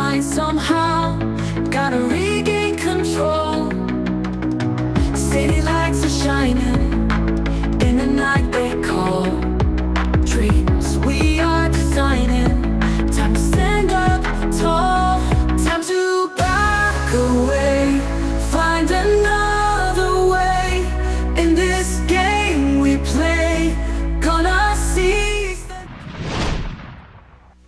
fine somehow. Gotta regain control. City lights are shining in the night they call dreams we are designing. Time to stand up tall. Time to back away. Find another way. In this game we play, gonna seize the...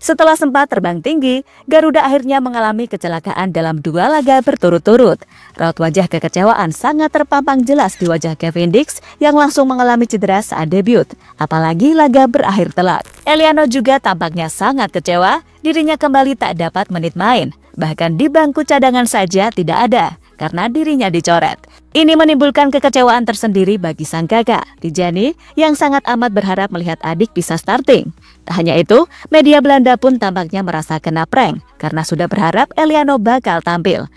Setelah sempat terbang tinggi, Garuda akhirnya mengalami kecelakaan dalam 2 laga berturut-turut. Raut wajah kekecewaan sangat terpampang jelas di wajah Cavendish yang langsung mengalami cedera saat debut. Apalagi laga berakhir telak. Eliano juga tampaknya sangat kecewa, dirinya kembali tak dapat menit main. Bahkan di bangku cadangan saja tidak ada, karena dirinya dicoret. Ini menimbulkan kekecewaan tersendiri bagi sang kakak, Tijani, yang sangat amat berharap melihat adik bisa starting. Tak hanya itu, media Belanda pun tampaknya merasa kena prank, karena sudah berharap Eliano bakal tampil.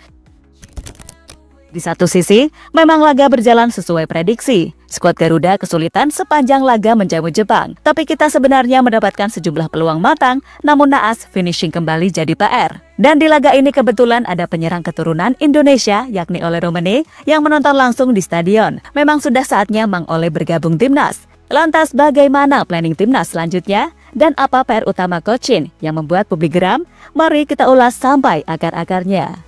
Di satu sisi, memang laga berjalan sesuai prediksi. Skuad Garuda kesulitan sepanjang laga menjamu Jepang. Tapi kita sebenarnya mendapatkan sejumlah peluang matang, namun naas finishing kembali jadi PR. Dan di laga ini kebetulan ada penyerang keturunan Indonesia, yakni Ole Rummenigge, yang menonton langsung di stadion. Memang sudah saatnya Mang Ole bergabung timnas. Lantas bagaimana planning timnas selanjutnya? Dan apa PR utama Coach Shin yang membuat publik geram? Mari kita ulas sampai akar-akarnya.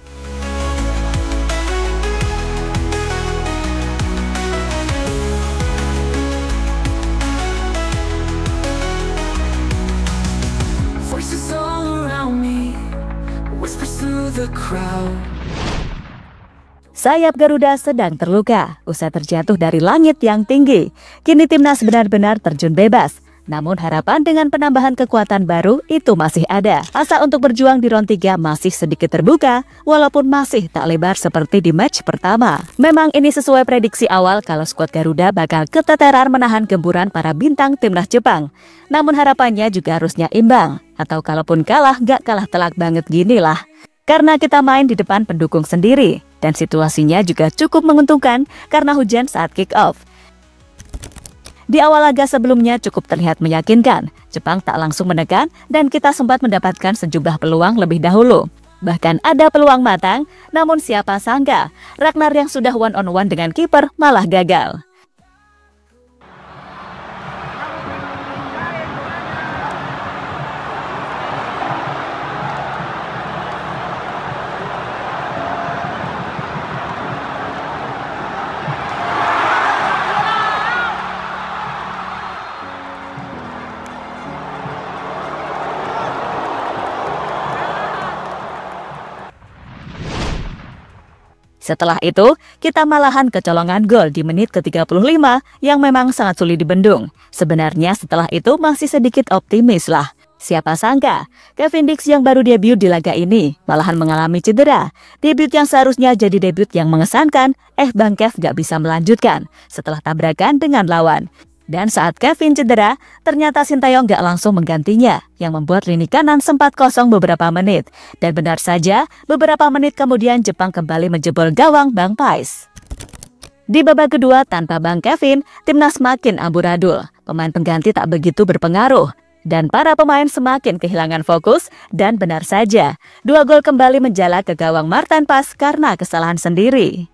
Sayap Garuda sedang terluka usai terjatuh dari langit yang tinggi. Kini timnas benar-benar terjun bebas. Namun harapan dengan penambahan kekuatan baru itu masih ada. Asa untuk berjuang di round 3 masih sedikit terbuka, walaupun masih tak lebar seperti di match pertama. Memang ini sesuai prediksi awal kalau skuad Garuda bakal keteteran menahan gempuran para bintang timnas Jepang. Namun harapannya juga harusnya imbang. Atau kalaupun kalah, gak kalah telak banget gini lah. Karena kita main di depan pendukung sendiri. Dan situasinya juga cukup menguntungkan karena hujan saat kick off. Di awal laga sebelumnya cukup terlihat meyakinkan. Jepang tak langsung menekan dan kita sempat mendapatkan sejumlah peluang lebih dahulu. Bahkan ada peluang matang, namun siapa sangka Ragnar yang sudah one-on-one dengan kiper malah gagal. Setelah itu, kita malahan kecolongan gol di menit ke-35 yang memang sangat sulit dibendung. Sebenarnya setelah itu masih sedikit optimis lah. Siapa sangka, Cavendish yang baru debut di laga ini malahan mengalami cedera. Debut yang seharusnya jadi debut yang mengesankan, Bang Kev gak bisa melanjutkan setelah tabrakan dengan lawan. Dan saat Kevin cedera, ternyata Sintayong gak langsung menggantinya, yang membuat lini kanan sempat kosong beberapa menit. Dan benar saja, beberapa menit kemudian Jepang kembali menjebol gawang Bang Pais. Di babak kedua, tanpa Bang Kevin, timnas makin amburadul. Pemain pengganti tak begitu berpengaruh. Dan para pemain semakin kehilangan fokus, dan benar saja, 2 gol kembali menjala ke gawang Martin Pas karena kesalahan sendiri.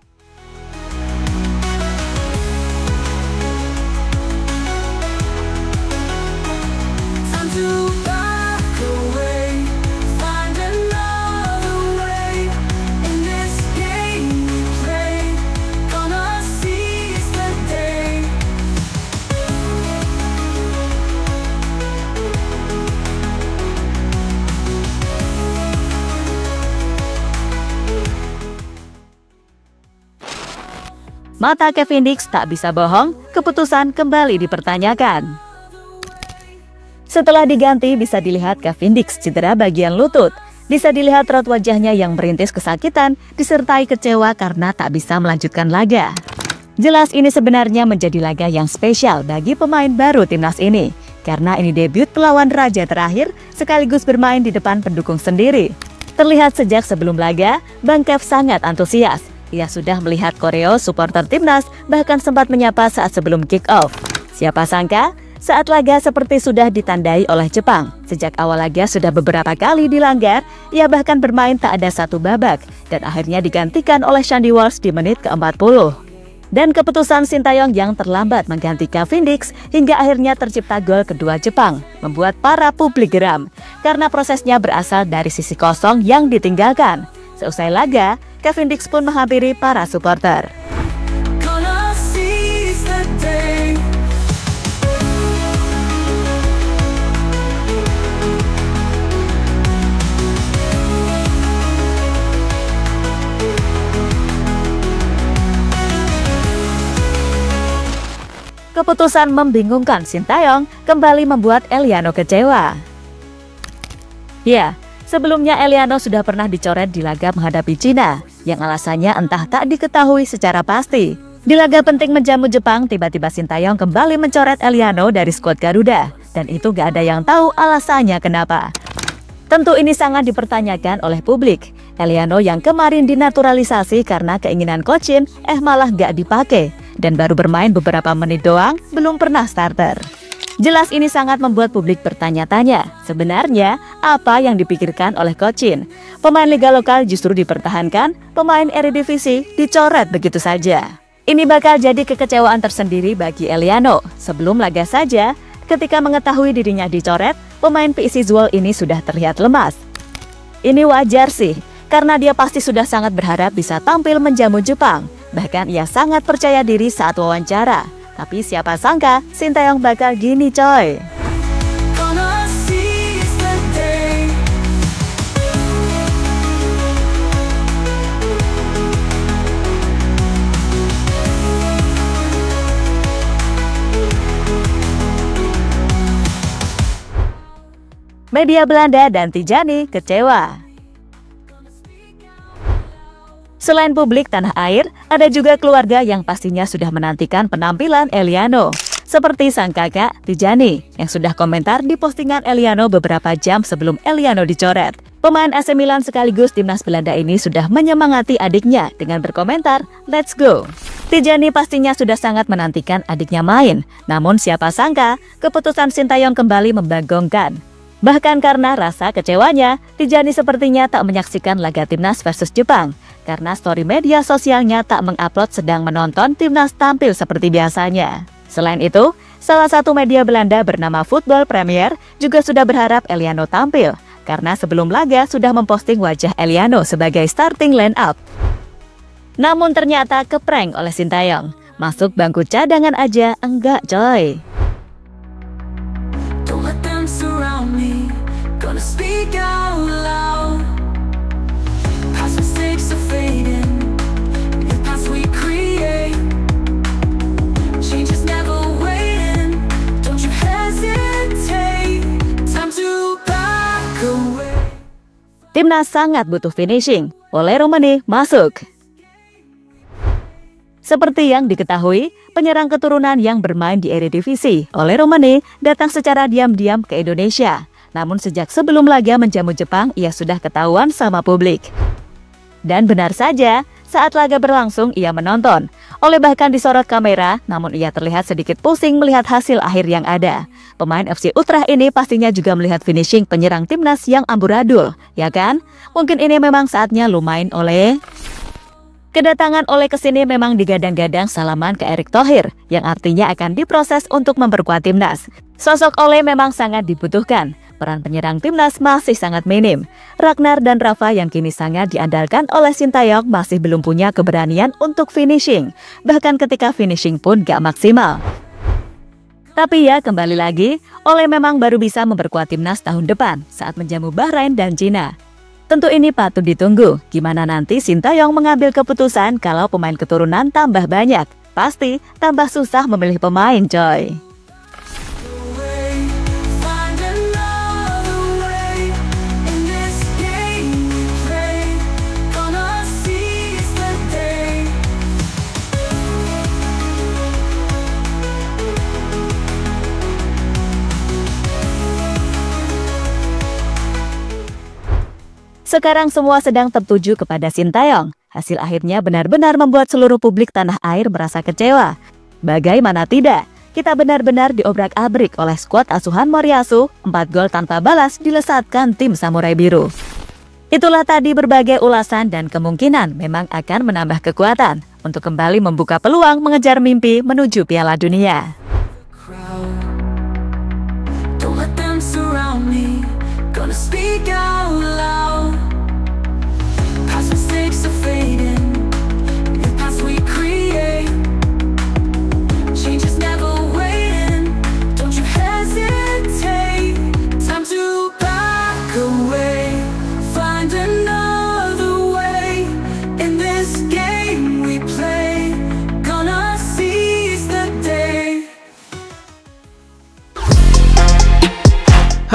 Mata Cavendish tak bisa bohong, keputusan kembali dipertanyakan. Setelah diganti bisa dilihat Cavendish cedera bagian lutut. Bisa dilihat raut wajahnya yang merintis kesakitan, disertai kecewa karena tak bisa melanjutkan laga. Jelas ini sebenarnya menjadi laga yang spesial bagi pemain baru timnas ini. Karena ini debut melawan raja terakhir, sekaligus bermain di depan pendukung sendiri. Terlihat sejak sebelum laga, Bang Kev sangat antusias. Ia sudah melihat koreo supporter timnas, bahkan sempat menyapa saat sebelum kick off. Siapa sangka, Saat laga seperti sudah ditandai oleh Jepang. Sejak awal laga sudah beberapa kali dilanggar, ia bahkan bermain tak ada satu babak dan akhirnya digantikan oleh Shandy Walsh di menit ke-40. Dan keputusan Sintayong yang terlambat mengganti Cavendish hingga akhirnya tercipta gol kedua Jepang membuat para publik geram karena prosesnya berasal dari sisi kosong yang ditinggalkan. Seusai laga, Cavendish pun menghampiri para supporter. Keputusan membingungkan Sintayong kembali membuat Eliano kecewa. Ya, sebelumnya Eliano sudah pernah dicoret di laga menghadapi Cina, yang alasannya entah tak diketahui secara pasti. Di laga penting menjamu Jepang, tiba-tiba Sintayong kembali mencoret Eliano dari skuad Garuda, dan itu gak ada yang tahu alasannya kenapa. Tentu ini sangat dipertanyakan oleh publik. Eliano yang kemarin dinaturalisasi karena keinginan coach Shin, malah gak dipakai. Dan baru bermain beberapa menit doang, belum pernah starter. Jelas ini sangat membuat publik bertanya-tanya, sebenarnya apa yang dipikirkan oleh coach Shin? Pemain liga lokal justru dipertahankan, pemain Eredivisie dicoret begitu saja. Ini bakal jadi kekecewaan tersendiri bagi Eliano. Sebelum laga saja, ketika mengetahui dirinya dicoret, pemain PSI Zwolle ini sudah terlihat lemas. Ini wajar sih, karena dia pasti sudah sangat berharap bisa tampil menjamu Jepang. Bahkan ia sangat percaya diri saat wawancara. Tapi siapa sangka Sintayong bakal gini coy. Media Belanda dan Tijani kecewa. Selain publik tanah air, ada juga keluarga yang pastinya sudah menantikan penampilan Eliano. Seperti sang kakak, Tijani, yang sudah komentar di postingan Eliano beberapa jam sebelum Eliano dicoret. Pemain AC Milan sekaligus timnas Belanda ini sudah menyemangati adiknya dengan berkomentar, "Let's go." Tijani pastinya sudah sangat menantikan adiknya main. Namun siapa sangka, keputusan Sintayong kembali membagongkan. Bahkan karena rasa kecewanya, Tijani sepertinya tak menyaksikan laga timnas versus Jepang. Karena story media sosialnya tak mengupload sedang menonton timnas tampil seperti biasanya. Selain itu, salah satu media Belanda bernama Football Premier juga sudah berharap Eliano tampil, karena sebelum laga sudah memposting wajah Eliano sebagai starting line up. Namun ternyata keprank oleh Sintayong. Masuk bangku cadangan aja enggak coy. Timnas sangat butuh finishing. Ole Romani masuk. Seperti yang diketahui, penyerang keturunan yang bermain di Eredivisie, Ole Romani, datang secara diam-diam ke Indonesia. Namun sejak sebelum laga menjamu Jepang, ia sudah ketahuan sama publik. Dan benar saja, saat laga berlangsung ia menonton. Ole bahkan disorot kamera, namun ia terlihat sedikit pusing melihat hasil akhir yang ada. Pemain FC Utrecht ini pastinya juga melihat finishing penyerang timnas yang amburadul, ya kan? Mungkin ini memang saatnya lu main Ole. Kedatangan Ole ke sini memang digadang-gadang salaman ke Erick Thohir, yang artinya akan diproses untuk memperkuat timnas. Sosok Ole memang sangat dibutuhkan. Peran penyerang timnas masih sangat minim. Ragnar dan Rafa yang kini sangat diandalkan oleh Sintayong masih belum punya keberanian untuk finishing. Bahkan ketika finishing pun gak maksimal. Tapi ya kembali lagi, Ole memang baru bisa memperkuat timnas tahun depan saat menjamu Bahrain dan Cina. Tentu ini patut ditunggu, gimana nanti Sintayong mengambil keputusan kalau pemain keturunan tambah banyak. Pasti tambah susah memilih pemain coy. Sekarang semua sedang tertuju kepada Sintayong. Hasil akhirnya benar-benar membuat seluruh publik tanah air merasa kecewa. Bagaimana tidak? kita benar-benar diobrak-abrik oleh skuad asuhan Moriyasu. 4 gol tanpa balas dilesatkan tim Samurai Biru. Itulah tadi berbagai ulasan dan kemungkinan memang akan menambah kekuatan untuk kembali membuka peluang mengejar mimpi menuju Piala Dunia.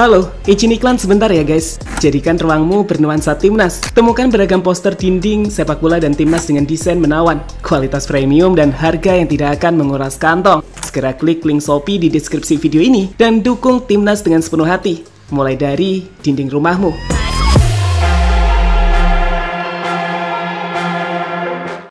Halo, izin iklan sebentar ya guys. Jadikan ruangmu bernuansa timnas. Temukan beragam poster dinding, sepak bola dan timnas dengan desain menawan, kualitas premium dan harga yang tidak akan menguras kantong. Segera klik link Shopee di deskripsi video ini dan dukung timnas dengan sepenuh hati. Mulai dari dinding rumahmu.